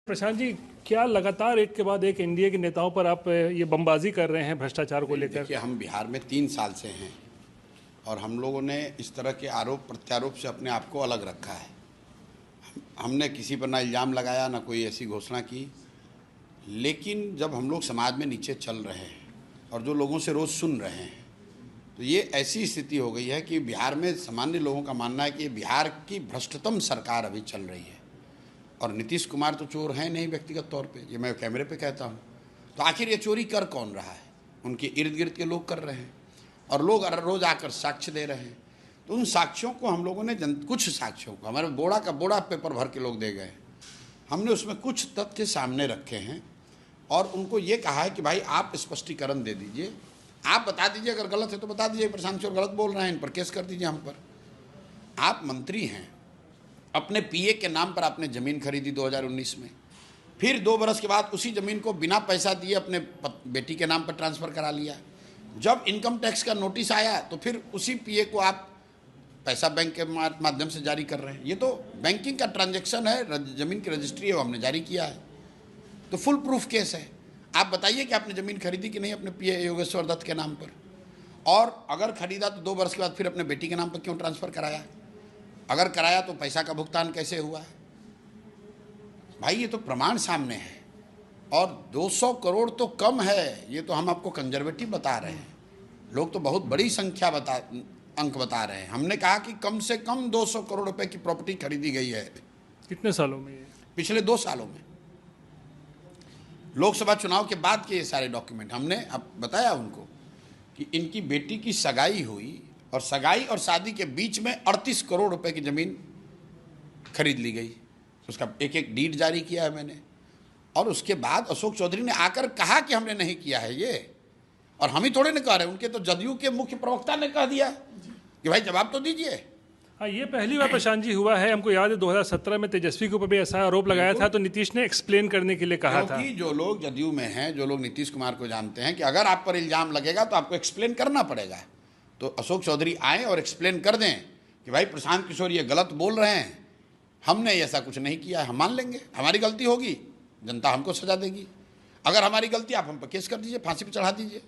प्रशांत जी, क्या लगातार एक के बाद एक एनडीए के नेताओं पर आप ये बमबाजी कर रहे हैं भ्रष्टाचार को लेकर? देखिए, हम बिहार में 3 साल से हैं और हम लोगों ने इस तरह के आरोप प्रत्यारोप से अपने आप को अलग रखा है। हमने किसी पर ना इल्ज़ाम लगाया, ना कोई ऐसी घोषणा की। लेकिन जब हम लोग समाज में नीचे चल रहे हैं और जो लोगों से रोज़ सुन रहे हैं, तो ये ऐसी स्थिति हो गई है कि बिहार में सामान्य लोगों का मानना है कि बिहार की भ्रष्टतम सरकार अभी चल रही है। और नीतीश कुमार तो चोर हैं नहीं व्यक्तिगत तौर पे, ये मैं कैमरे पे कहता हूँ। तो आखिर ये चोरी कर कौन रहा है? उनके इर्द गिर्द के लोग कर रहे हैं और लोग रोज़ आकर साक्ष्य दे रहे हैं। तो उन साक्ष्यों को हम लोगों ने कुछ साक्ष्यों को हमारे बोड़ा का बोड़ा पेपर भर के लोग दे गए। हमने उसमें कुछ तथ्य सामने रखे हैं और उनको ये कहा है कि भाई आप स्पष्टीकरण दे दीजिए, आप बता दीजिए, अगर गलत है तो बता दीजिए प्रशांत चोर गलत बोल रहे हैं, इन पर केस कर दीजिए हम पर। आप मंत्री हैं, अपने पीए के नाम पर आपने ज़मीन खरीदी 2019 में, फिर 2 बरस के बाद उसी ज़मीन को बिना पैसा दिए अपने बेटी के नाम पर ट्रांसफ़र करा लिया। जब इनकम टैक्स का नोटिस आया तो फिर उसी पीए को आप पैसा बैंक के माध्यम से जारी कर रहे हैं। ये तो बैंकिंग का ट्रांजैक्शन है, ज़मीन की रजिस्ट्री है, वो हमने जारी किया है, तो फुल प्रूफ केस है। आप बताइए कि आपने ज़मीन खरीदी कि नहीं अपने पीए योगेश्वर दत्त के नाम पर, और अगर खरीदा तो 2 बरस के बाद फिर अपने बेटी के नाम पर क्यों ट्रांसफ़र कराया? अगर कराया तो पैसा का भुगतान कैसे हुआ? भाई ये तो प्रमाण सामने है। और 200 करोड़ तो कम है, ये तो हम आपको कंजर्वेटिव बता रहे हैं, लोग तो बहुत बड़ी संख्या अंक बता रहे हैं। हमने कहा कि कम से कम 200 करोड़ रुपए की प्रॉपर्टी खरीदी गई है। कितने सालों में? पिछले 2 सालों में, लोकसभा चुनाव के बाद के ये सारे डॉक्यूमेंट हमने अब बताया उनको कि इनकी बेटी की सगाई हुई और सगाई और शादी के बीच में 38 करोड़ रुपए की ज़मीन खरीद ली गई। उसका एक डीड जारी किया है मैंने, और उसके बाद अशोक चौधरी ने आकर कहा कि हमने नहीं किया है ये, और हम ही थोड़े ने कह रहे हैं, उनके तो जदयू के मुख्य प्रवक्ता ने कह दिया कि भाई जवाब तो दीजिए। हाँ, ये पहली बार प्रशांत जी हुआ है। हमको याद है 2017 में तेजस्वी के ऊपर भी ऐसा आरोप लगाया था, तो नीतीश ने एक्सप्लेन करने के लिए कहा था। जो लोग जदयू में हैं, जो लोग नीतीश कुमार को जानते हैं कि अगर आप पर इल्ज़ाम लगेगा तो आपको एक्सप्लेन करना पड़ेगा, तो अशोक चौधरी आए और एक्सप्लेन कर दें कि भाई प्रशांत किशोर ये गलत बोल रहे हैं, हमने ऐसा कुछ नहीं किया है। हम मान लेंगे, हमारी गलती होगी, जनता हमको सजा देगी। अगर हमारी गलती, आप हम पर केस कर दीजिए, फांसी पर चढ़ा दीजिए।